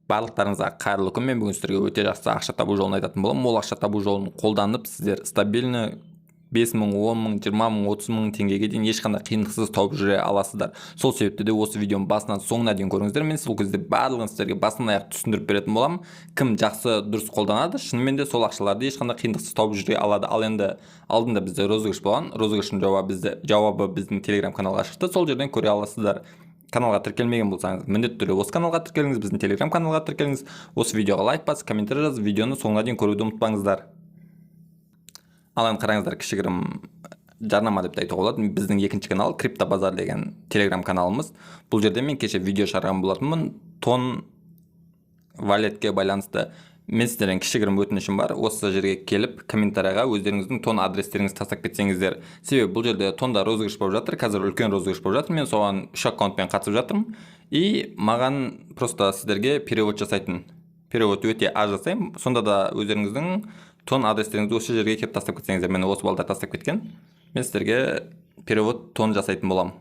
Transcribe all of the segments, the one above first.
Барлықтарыңызға қайырлы күн. Мен бүгін сіздерге өте жақсы ақша табу жолын айтатын боламын. Ол ақша табу жолын қолданып, сіздер стабильно 5 мың, 10 мың, 20 мың, 30 мың теңгеге дейін ешқандай қиындықсыз тауып жүре аласыздар. Сол себепті де осы видеоны басынан соңына дейін көріңіздер. Мен сол кезде барлығын сіздерге басынан аяқ түсіндіріп беретін боламын. Кім жақсы дұрыс қолданады, шынымен де сол ақшаларды ешқандай қиындықсыз тауып жүре алады. Ал енді алдында бізде розыгрыш болған. Розыгрыштың жауабы біздің Telegram каналға шықты. Сол жерден көре аласыздар. Каналға тіркелмеген болсаңыз, міндетті түрде осы каналға тіркеліңіз, біздің Telegram каналға тіркеліңіз. Осы видеоға лайк басып, комментарий жазып, видеоны соңына дейін көруді ұмытпаңыздар. Ал енді қараңыздар, кішігірім жарнама деп айтуға болады. Біздің екінші канал Крипто Базар деген Telegram каналымыз. Бұл жерде мен кеше видео шығарған болатынмын. Тон валетке байланысты мен сіздерден кішігірім өтінішім бар. Осы жерге келіп комментарийға өздеріңіздің тон адрестеріңізді тастап кетсеңіздер. Себебі бұл жерде тонда розыгрыш болып жатыр. Қазір үлкен розыгрыш болып жатыр. Мен соған 3 аккаунтпен қатысып жатырмын. И маған просто сіздерге перевод жасайтын. Перевод өте аз жасаймын. Сонда да өздеріңіздің тон адрестеріңізді осы жерге келіп тастап кетсеңіздер. Мені осы балдар тастап кеткен. Мен сіздерге перевод тон жасайтын боламын.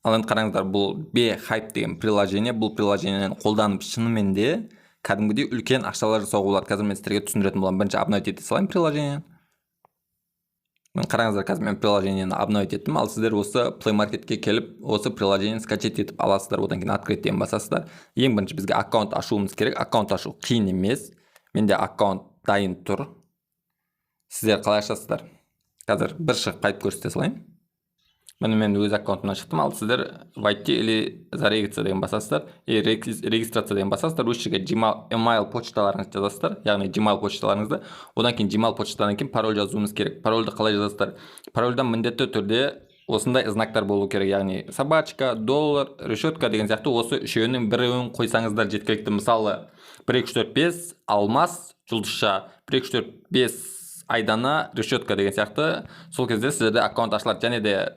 Ал енді қараңыздар, бұл B-Hype деген приложение. Бұл приложениені қолданып шынымен де кәдімгідей үлкен ақшалар жасауға болады. Қазір мен сіздерге түсіндіретін боламын. Бірінші обновить ете салайын приложениені. Қараңыздар, қазір мен приложениені обновить еттім. Ал сіздер осы Play Marketке келіп, осы приложениені скачать етіп аласыздар. Одан кейін открыть деген басасыздар. Ең бірінші бізге аккаунт ашуымыз керек. Аккаунт ашу қиын емес. Менде аккаунт дайын тұр. Сіздер қалай ашасыздар? Қазір бір шығып қайтып көрсете салайын. Мен өз аккаунтымнан шықтым. Ал сіздер войти или зарегистрация деген басасыздар. Регистрация деген басасыздар. Осы жерге Gmail почталарыңызды жазасыздар. Яғни Gmail почталарыңызды. Одан кейін Gmail почтадан кейін пароль жазуымыз керек. Парольді қалай жазасыздар? Парольдан міндетті түрде осындай знактар болу керек. Яғни собачка, доллар, решетка деген сияқты осы үшеуінің біреуін қойсаңыздар жеткілікті. Мысалы 1 2 3 4 5 алмас, жұлдызша, 1 2 3 4 5 айдана, решетка деген сияқты. Сол кезде сіздерде аккаунт ашылады. Және де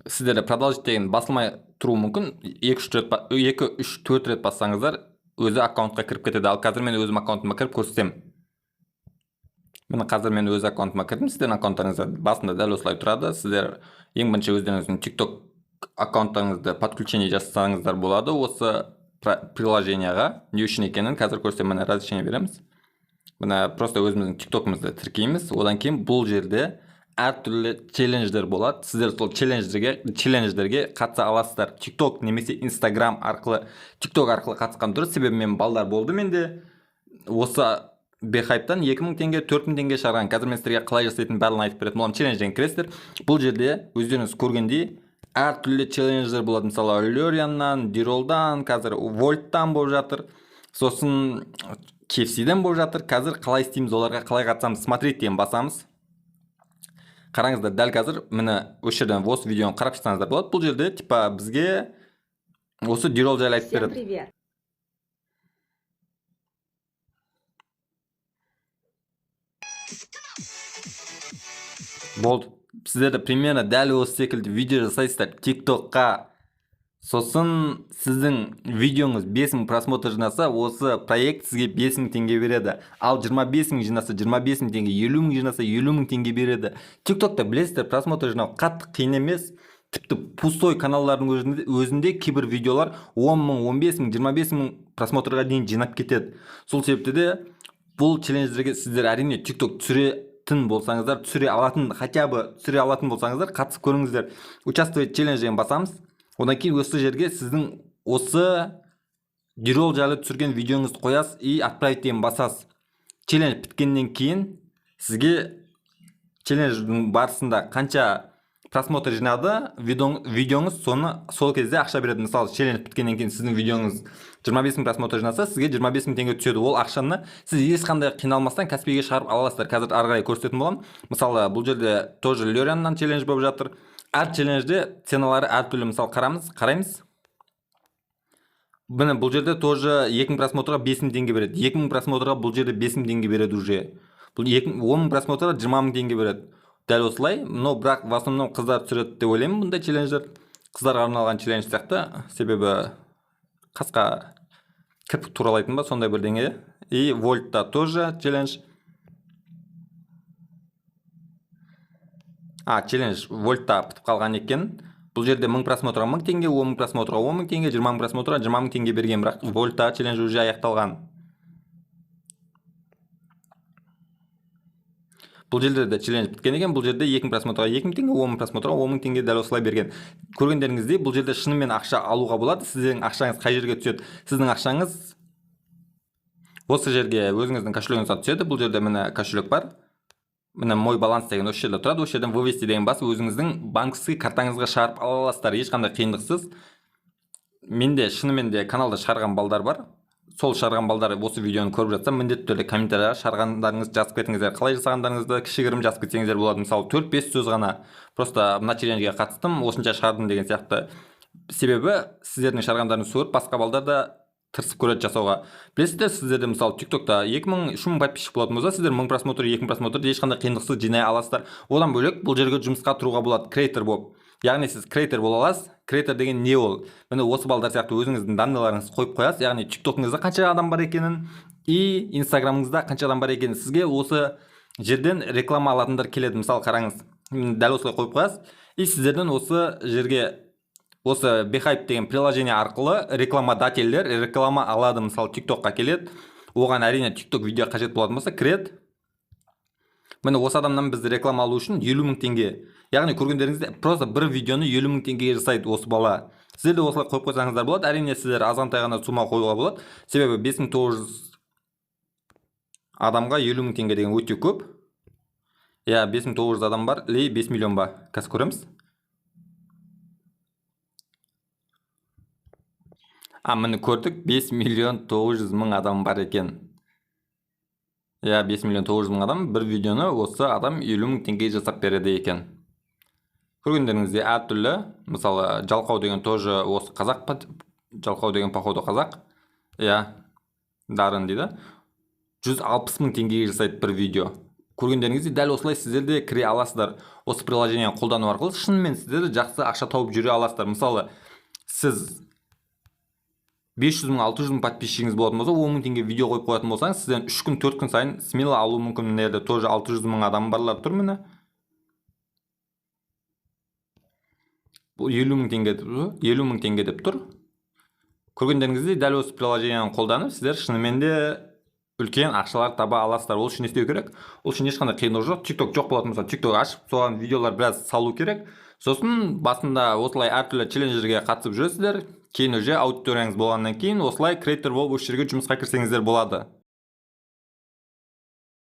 сіздерде продолжить деген басылмай тұру мүмкін. 2-3-4 рет бассаңыздар өзі аккаунтқа кіріп кетеді. Ал қазір мен өзім аккаунтыма кіріп көрсетем. Қазір мен өз аккаунтыма кірдім. Сіздердің аккаунттарыңызда басында дәл осылай тұрады. Сіздер ең бірінші өздеріңіздің TikTok аккаунттарыңызды подключение жасасаңыздар болады. Осы приложенияға не үшін екенін қазір көрсетем. Разрешение береміз. Просто өзіміздің TikTok'ымызды тіркейміз. Одан кейін бұл жерде әртүрлі челлендждер болады. Сіздер сол челлендждерге қатыса аласыздар. TikTok немесе Instagram арқылы, TikTok арқылы қатысқан дұрыс. Себебі мен балдар болды менде. Осы B-Hype'тан 2000 теңге, 4000 теңге шығарған. Қазір мен сіздерге қалай жасайтын барлығын айтып беретін боламын. Челленджден кіресіздер. Бұл жерде өздеріңіз көргендей әртүрлі челлендждер болады. Мысалы, Lorian'нан, Dirol'дан, қазір Volt'тан болып жатыр. Сосын KFC-ден болып жатыр. Қазір қалай істейміз, оларға қалай қатысамыз? Смотреть деген басамыз. Қараңыздар, дәл қазір мені осы жерден осы видеоны қарап шықсаңыздар болады. Бұл жерде типа бізге осы Dirol жайлы айтып береді. Всем привет. Болды. Сіздерді примерно дәл осы секілді видео жасайсыздар TikTok'қа. Сосын сіздің видеоңыз 5000 просмотр жинаса, осы проект сізге 5000 теңге береді. Ал 25000 жинаса, 25000 теңге, 50000 жинаса, 50000 теңге береді. TikTok'та білесіздер, просмотр жинау қатты қиын емес. Тіпті пустой каналдардың өзінде кейбір видеолар 10 000, 15 000, 25 000 просмотрға дейін жинап кетеді. Сол себепті де бұл челлендждерге сіздер әрине TikTok түсіретін болсаңыздар, хотя бы түсіре алатын болсаңыздар, қатысып көріңіздер. Участвовать челленджден басамыз. Одан кейін осы жерге сіздің осы Dirol жайлы түсірген видеоңызды қоясыз и отправить деген басасыз. Челлендж біткеннен кейін сізге челлендждің барысында қанша просмотр жинады, видеоңыз соны сол кезде ақша береді. Мысалы, челлендж біткеннен кейін сіздің видеоңыз 25 000 просмотр жинаса, сізге 25 000 теңге түседі. Ол ақшаны сіз ешқандай қиналмастан Каспиге шығарып аласыздар. Қазір ары қарай көрсететін боламын. Мысалы, бұл жерде тоже Lorian'нан челлендж болып жатыр. Әр челленджде ценалары әртүрлі. Мысалы, қараймыз. Бұл жерде тоже 2000 просмотрға 5000 теңге береді. 2000 просмотрға бұл жерде 5000 теңге береді уже. Бұл 10000 просмотрға 20000 теңге береді. Дәл осылай. Но бірақ в основном қыздар түсіреді деп ойлаймын бұндай челлендждер. Қыздарға арналған челлендж сияқты. Себебі қасқа кірпік туралайтын ба, сондай бірдеңе. И Volt'та тоже челлендж. Челлендж Volt'та бітіп қалған екен. Бұл жерде 1000 просмотрға 1000 теңге, 10 000 просмотрға 10 000 теңге, 20 000 просмотрға 20 000 теңге берген, бірақ вольта челленджі уже аяқталған. Бұл жерде де челлендж біткен екен. Бұл жерде 2000 просмотрға 2000 теңге, 10 000 просмотрға 10 000 теңге дәл осылай берген. Көргендеріңіздей, бұл жерде шынымен ақша алуға болады. Сіздің ақшаңыз қай жерге түседі? Сіздің ақшаңыз осы жерге өзіңіздің кошелегіңізге түседі. Бұл жерде міне кошелек бар. Міне мой баланс деген осы жерде тұрады. Осы жерден вывести деген басып өзіңіздің банковский картаңызға шығарып ала аласыздар, ешқандай қиындықсыз. Менде шынымен де каналда шығарған балдар бар. Сол шығарған балдар осы видеоны көріп жатса, міндетті түрде комментарияға шығарғандарыңызды жазып кетіңіздер. Қалай жасағандарыңызды кішігірім жазып кетсеңіздер болады. Мысалы 4-5 сөз ғана просто мына челленджге қатыстым, осынша шығардым деген сияқты. Себебі сіздердің шығарғандарыңызды көріп басқа балдар да тырысып көреді жасауға. Білесіздер, сіздерде мысалы TikTokта 2000-3000 подписчик болатын болса, сіздер 1000 просмотр, 2000 просмотрды ешқандай қиындықсыз жинай аласыздар. Одан бөлек бұл жерге жұмысқа тұруға болады, креатор болып. Яғни сіз креатор бола аласыз. Креатор деген не ол? Міне осы балдар сияқты өзіңіздің данныйларыңызды қойып қоясыз. Яғни TikTokыңызда қанша адам бар екенін и Instagramыңызда қанша адам бар екенін сізге осы жерден реклама алатындар келеді. Мысалы қараңыз, дәл осылай қойып қоясыз. И сіздерден осы жерге осы Beehive деген приложение арқылы рекламодательдер реклама алады. Мысалы TikTokқа келеді. Оған әрине TikTok видео қажет болатын болса, кіреді. Міне осы адамнан біз реклама алу үшін 50 000 теңге. Яғни көргендеріңізде просто бір видеоны 50 000 теңгеге жасайды осы бала. Сіздер де осылай қойып қойсаңыздар болады. Әрине сіздер азғантай ғана сума қоюға болады. Себебі 5900 адамға 50 000 теңге деген өте көп. 5900 адам бар, 5 миллион ба? Қазір көреміз. Міне көрдік, 5 миллион 900 мың адам бар екен. 5 миллион 900 мың адам бір видеоны осы адам 50 000 теңге жасап береді екен. Көргендеріңізде әртүрлі, мысалы жалқау деген тоже осы қазақ, жалқау деген походу қазақ, дарын дейді, 160 000 теңгеге жасайды бір видео. Көргендеріңізде дәл осылай сіздер де кіре аласыздар. Осы приложение қолдану арқылы шынымен сіздер жақсы ақша тауып жүре аласыздар. Мысалы сіз 500 000, 600 000 подписчигіңіз болатын болса, 10 000 теңге видео қойып қоятын болсаңыз, сізден 3 күн, 4 күн сайын смело алу мүмкін. Нерде тоже 600 000 адам барлар тұр міне. Бұл 50 000 теңге деп тұр. 50 000 теңге деп тұр. Көргендеріңізде дәл осы приложениені қолданып, сіздер шынымен де үлкен ақшалар таба аласыздар. Ол үшін не істеу керек? Ол үшін ешқандай қиындық жоқ. TikTok жоқ болатын болса, TikTok ашып, соған видеолар біраз салу керек. Сосын басында осылай әртүрлі челленджерге қатысып жүресіздер. Кейін уже аудиторияңыз болғаннан кейін осылай креатор болып осы жерге жұмысқа кірсеңіздер болады.